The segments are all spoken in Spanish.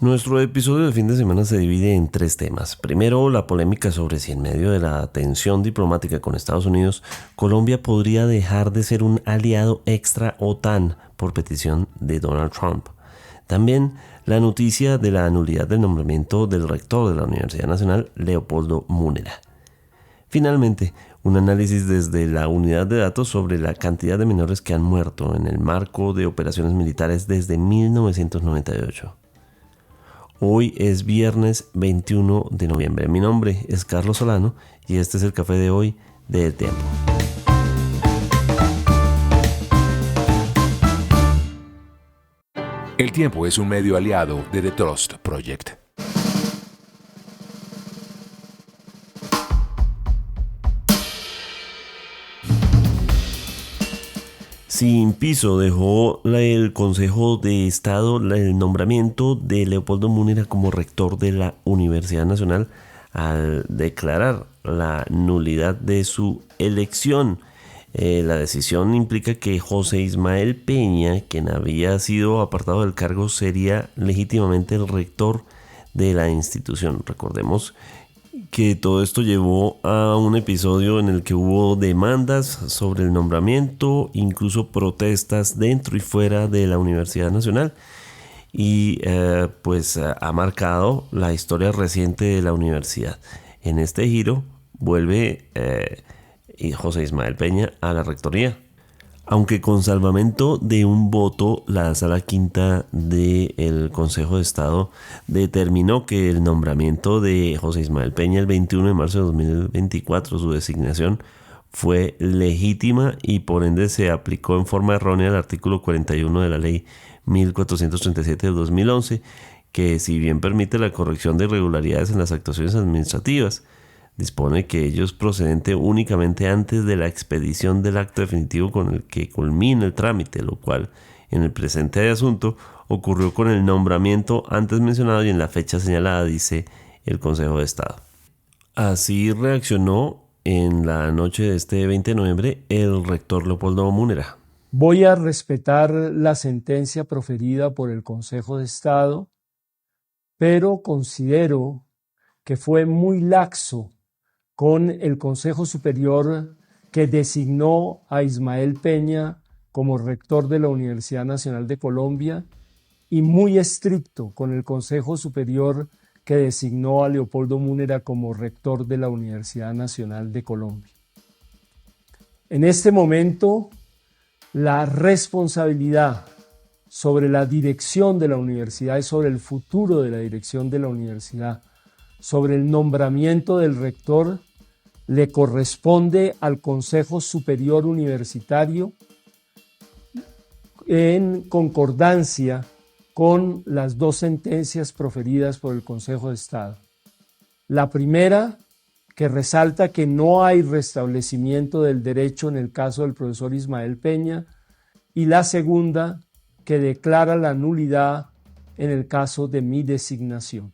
Nuestro episodio de fin de semana se divide en tres temas. Primero, la polémica sobre si en medio de la tensión diplomática con Estados Unidos, Colombia podría dejar de ser un aliado extra OTAN por petición de Donald Trump. También la noticia de la nulidad del nombramiento del rector de la Universidad Nacional, Leopoldo Múnera. Finalmente, un análisis desde la unidad de datos sobre la cantidad de menores que han muerto en el marco de operaciones militares desde 1998. Hoy es viernes 21 de noviembre. Mi nombre es Carlos Solano y este es el café de hoy de El Tiempo. El Tiempo es un medio aliado de The Trust Project. Sin piso dejó el Consejo de Estado el nombramiento de Leopoldo Múnera como rector de la Universidad Nacional al declarar la nulidad de su elección. La decisión implica que José Ismael Peña, quien había sido apartado del cargo, sería legítimamente el rector de la institución. Recordemos que todo esto llevó a un episodio en el que hubo demandas sobre el nombramiento, incluso protestas dentro y fuera de la Universidad Nacional, y ha marcado la historia reciente de la universidad. En este giro vuelve José Ismael Peña a la rectoría, aunque con salvamento de un voto. La Sala Quinta del Consejo de Estado determinó que el nombramiento de José Ismael Peña el 21 de marzo de 2024, su designación, fue legítima y por ende se aplicó en forma errónea el artículo 41 de la Ley 1437 de 2011, que si bien permite la corrección de irregularidades en las actuaciones administrativas, dispone que ello es procedente únicamente antes de la expedición del acto definitivo con el que culmina el trámite, lo cual en el presente asunto ocurrió con el nombramiento antes mencionado y en la fecha señalada, dice el Consejo de Estado. Así reaccionó en la noche de este 20 de noviembre el rector Leopoldo Múnera. Voy a respetar la sentencia proferida por el Consejo de Estado, pero considero que fue muy laxo con el Consejo Superior que designó a Ismael Peña como rector de la Universidad Nacional de Colombia y muy estricto con el Consejo Superior que designó a Leopoldo Múnera como rector de la Universidad Nacional de Colombia. En este momento, la responsabilidad sobre la dirección de la universidad y sobre el futuro de la dirección de la universidad, sobre el nombramiento del rector, le corresponde al Consejo Superior Universitario en concordancia con las dos sentencias proferidas por el Consejo de Estado. La primera, que resalta que no hay restablecimiento del derecho en el caso del profesor Ismael Peña, y la segunda, que declara la nulidad en el caso de mi designación.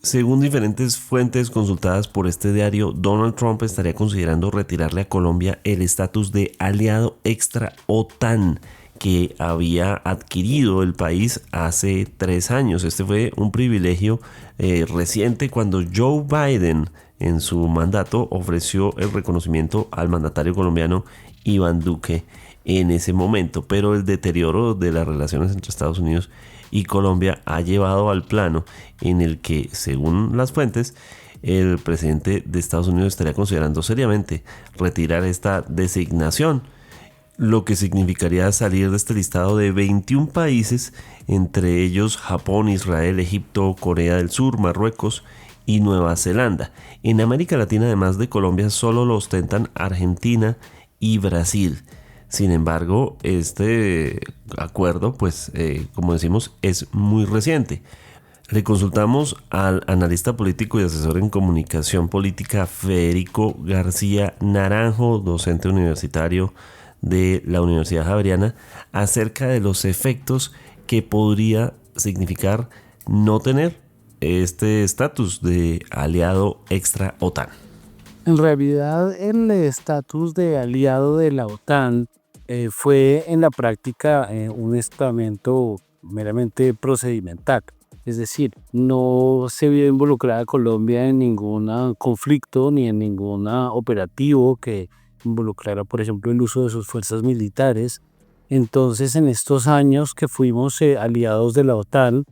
Según diferentes fuentes consultadas por este diario, Donald Trump estaría considerando retirarle a Colombia el estatus de aliado extra OTAN que había adquirido el país hace 3 años. Este fue un privilegio reciente cuando Joe Biden en su mandato ofreció el reconocimiento al mandatario colombiano Iván Duque en ese momento, pero el deterioro de las relaciones entre Estados Unidos y Colombia ha llevado al plano en el que, según las fuentes, el presidente de Estados Unidos estaría considerando seriamente retirar esta designación, lo que significaría salir de este listado de 21 países, entre ellos Japón, Israel, Egipto, Corea del Sur, Marruecos y Nueva Zelanda. En América Latina, además de Colombia, solo lo ostentan Argentina y Brasil. Sin embargo, este acuerdo, como decimos, es muy reciente. Le consultamos al analista político y asesor en comunicación política Federico García Naranjo, docente universitario de la Universidad Javeriana, acerca de los efectos que podría significar no tener este estatus de aliado extra OTAN. En realidad, el estatus de aliado de la OTAN fue en la práctica un estamento meramente procedimental. Es decir, no se vio involucrada Colombia en ningún conflicto ni en ningún operativo que involucrara, por ejemplo, el uso de sus fuerzas militares. Entonces, en estos años que fuimos aliados de la OTAN,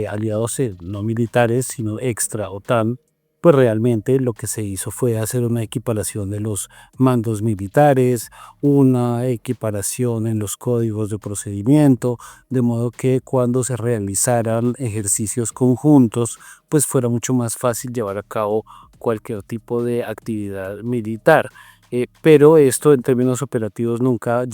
aliados no militares, sino extra OTAN, pues realmente lo que se hizo fue hacer una equiparación de los mandos militares, una equiparación en los códigos de procedimiento, de modo que cuando se realizaran ejercicios conjuntos, pues fuera mucho más fácil llevar a cabo cualquier tipo de actividad militar. Pero esto en términos operativos nunca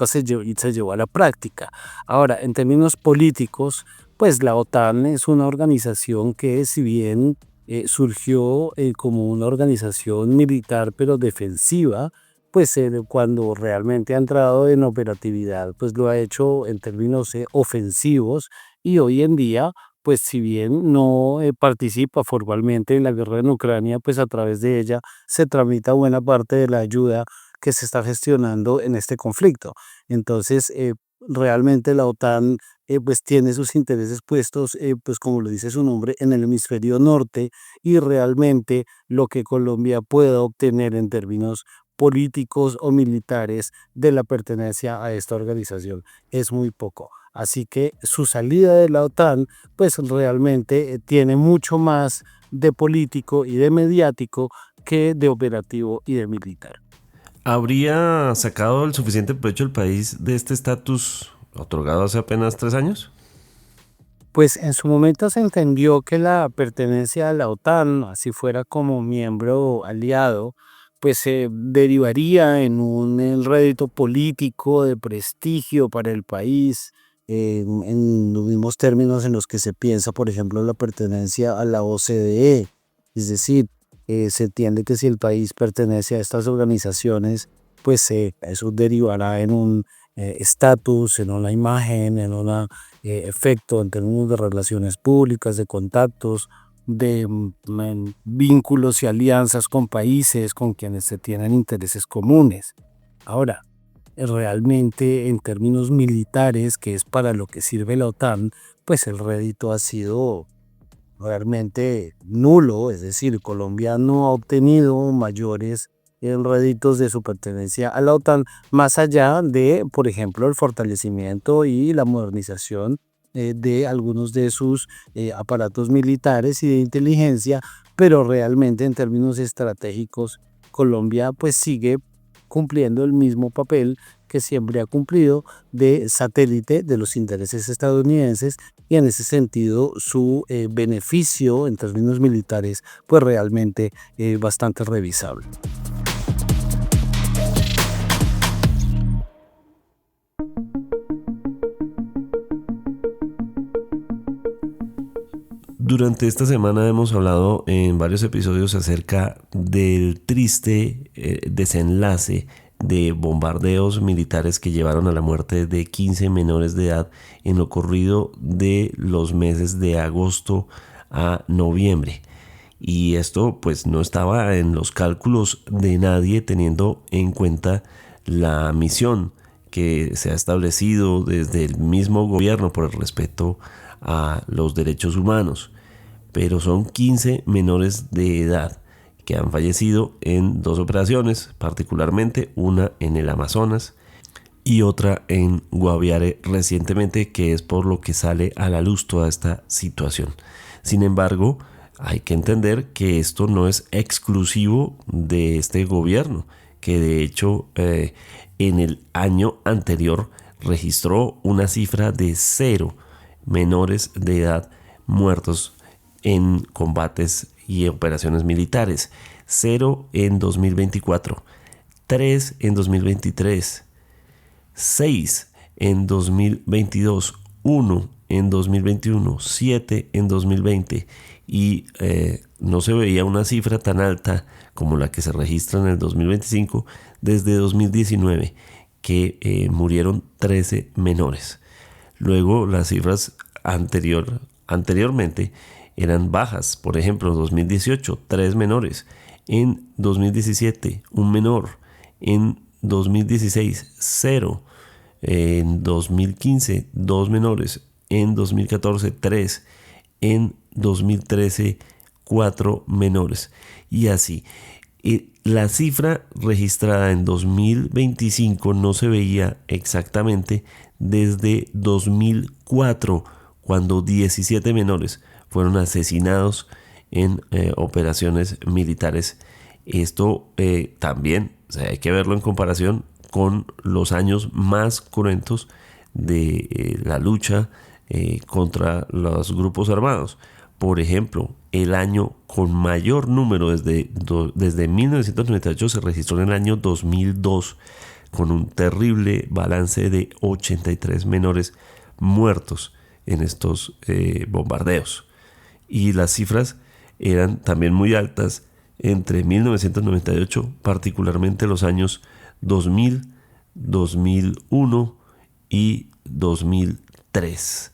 se llevó a la práctica. Ahora, en términos políticos, pues la OTAN es una organización que, si bien surgió como una organización militar pero defensiva, pues cuando realmente ha entrado en operatividad, pues lo ha hecho en términos ofensivos, y hoy en día, pues si bien no participa formalmente en la guerra en Ucrania, pues a través de ella se tramita buena parte de la ayuda que se está gestionando en este conflicto. Entonces, realmente la OTAN pues tiene sus intereses puestos, pues como lo dice su nombre, en el hemisferio norte, y realmente lo que Colombia pueda obtener en términos políticos o militares de la pertenencia a esta organización es muy poco. Así que su salida de la OTAN pues realmente tiene mucho más de político y de mediático que de operativo y de militar. ¿Habría sacado el suficiente provecho el país de este estatus otorgado hace apenas 3 años? Pues en su momento se entendió que la pertenencia a la OTAN, así fuera como miembro aliado, pues se derivaría en un rédito político de prestigio para el país, en los mismos términos en los que se piensa, por ejemplo, la pertenencia a la OCDE. Es decir, se entiende que si el país pertenece a estas organizaciones, pues eso derivará en un estatus, en una imagen, en una efecto en términos de relaciones públicas, de contactos, de vínculos y alianzas con países con quienes se tienen intereses comunes. Ahora, realmente en términos militares, que es para lo que sirve la OTAN, pues el rédito ha sido realmente nulo. Es decir, Colombia no ha obtenido mayores réditos de su pertenencia a la OTAN, más allá de, por ejemplo, el fortalecimiento y la modernización de algunos de sus aparatos militares y de inteligencia, pero realmente en términos estratégicos, Colombia pues sigue cumpliendo el mismo papel que siempre ha cumplido, de satélite de los intereses estadounidenses, y en ese sentido su beneficio en términos militares pues realmente bastante revisable. Durante esta semana hemos hablado en varios episodios acerca del triste desenlace de bombardeos militares que llevaron a la muerte de 15 menores de edad en lo corrido de los meses de agosto a noviembre. Y esto pues no estaba en los cálculos de nadie, teniendo en cuenta la misión que se ha establecido desde el mismo gobierno por el respeto a los derechos humanos. Pero son 15 menores de edad que han fallecido en 2 operaciones, particularmente una en el Amazonas y otra en Guaviare recientemente, que es por lo que sale a la luz toda esta situación. Sin embargo, hay que entender que esto no es exclusivo de este gobierno, que de hecho en el año anterior registró una cifra de 0 menores de edad muertos en combates y operaciones militares. 0 en 2024, 3 en 2023, 6 en 2022, 1 en 2021, 7 en 2020, y no se veía una cifra tan alta como la que se registra en el 2025 desde 2019, que murieron 13 menores. Luego las cifras anteriormente eran bajas. Por ejemplo, en 2018, 3 menores. En 2017, un menor. En 2016, 0. En 2015, 2 menores. En 2014, 3. En 2013, 4 menores. Y así. La cifra registrada en 2025 no se veía exactamente desde 2004, cuando 17 menores fueron asesinados en operaciones militares. Esto también, o sea, hay que verlo en comparación con los años más cruentos de la lucha contra los grupos armados. Por ejemplo, el año con mayor número desde 1998 se registró en el año 2002, con un terrible balance de 83 menores muertos en estos bombardeos. Y las cifras eran también muy altas entre 1998, particularmente los años 2000, 2001 y 2003.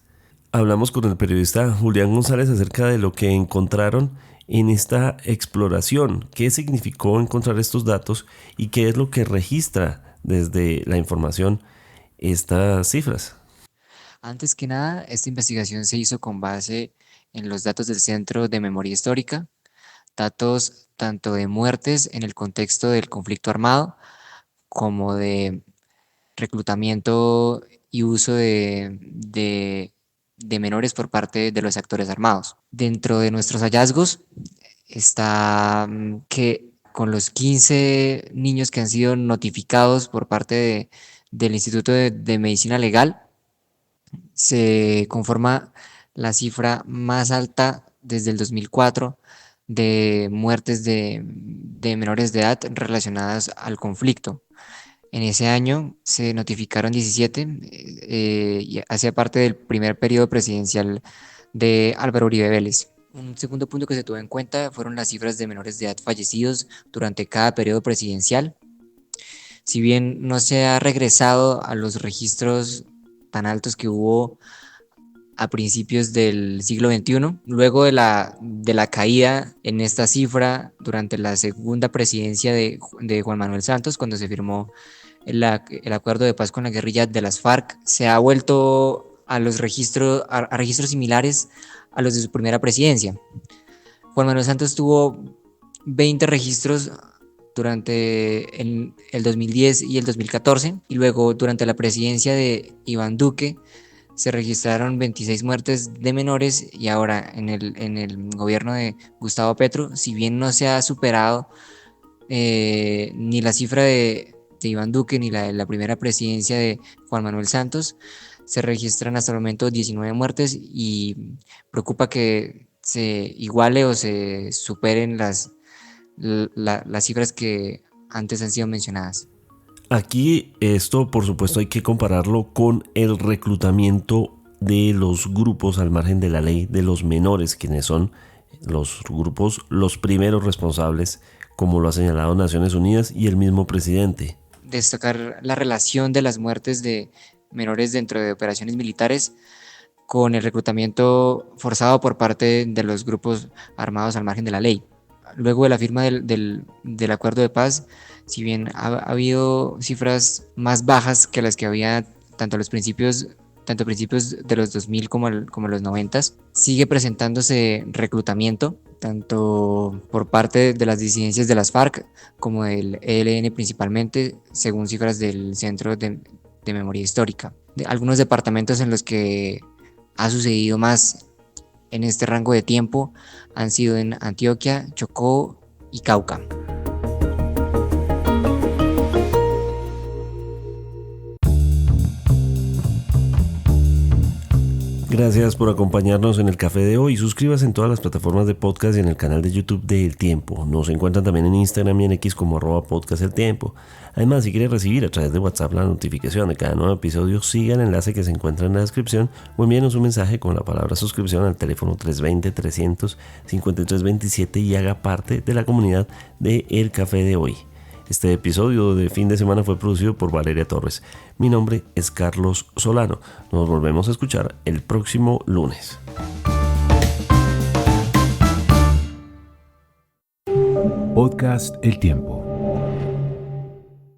Hablamos con el periodista Julián González acerca de lo que encontraron en esta exploración, qué significó encontrar estos datos y qué es lo que registra desde la información estas cifras. Antes que nada, esta investigación se hizo con base en los datos del Centro de Memoria Histórica, datos tanto de muertes en el contexto del conflicto armado como de reclutamiento y uso de menores por parte de los actores armados. Dentro de nuestros hallazgos está que con los 15 niños que han sido notificados por parte del Instituto de Medicina Legal, se conforma la cifra más alta desde el 2004 de muertes de menores de edad relacionadas al conflicto. En ese año se notificaron 17 y hacía parte del primer periodo presidencial de Álvaro Uribe Vélez. Un segundo punto que se tuvo en cuenta fueron las cifras de menores de edad fallecidos durante cada periodo presidencial. Si bien no se ha regresado a los registros tan altos que hubo a principios del siglo XXI, luego de la caída en esta cifra durante la segunda presidencia de Juan Manuel Santos, cuando se firmó el acuerdo de paz con la guerrilla de las FARC, se ha vuelto a registros similares a los de su primera presidencia. Juan Manuel Santos tuvo 20 registros durante el 2010 y el 2014, y luego durante la presidencia de Iván Duque se registraron 26 muertes de menores, y ahora en el gobierno de Gustavo Petro, si bien no se ha superado ni la cifra de Iván Duque ni la de la primera presidencia de Juan Manuel Santos, se registran hasta el momento 19 muertes y preocupa que se iguale o se superen las cifras que antes han sido mencionadas. Aquí esto, por supuesto, hay que compararlo con el reclutamiento de los grupos al margen de la ley de los menores, quienes son los grupos los primeros responsables, como lo ha señalado Naciones Unidas y el mismo presidente. Destacar la relación de las muertes de menores dentro de operaciones militares con el reclutamiento forzado por parte de los grupos armados al margen de la ley. Luego de la firma del acuerdo de paz, si bien ha habido cifras más bajas que las que había tanto principios de los 2000 como los 90, sigue presentándose reclutamiento tanto por parte de las disidencias de las FARC como del ELN principalmente, según cifras del Centro de Memoria Histórica. Algunos departamentos en los que ha sucedido más en este rango de tiempo han sido en Antioquia, Chocó y Cauca. Gracias por acompañarnos en el café de hoy. Suscríbase en todas las plataformas de podcast y en el canal de YouTube de El Tiempo. Nos encuentran también en Instagram y en X como @podcasteltiempo. Además, si quiere recibir a través de WhatsApp la notificación de cada nuevo episodio, siga el enlace que se encuentra en la descripción o envíenos un mensaje con la palabra suscripción al teléfono 320-300-5327 y haga parte de la comunidad de El Café de Hoy. Este episodio de fin de semana fue producido por Valeria Torres. Mi nombre es Carlos Solano. Nos volvemos a escuchar el próximo lunes. Podcast El Tiempo.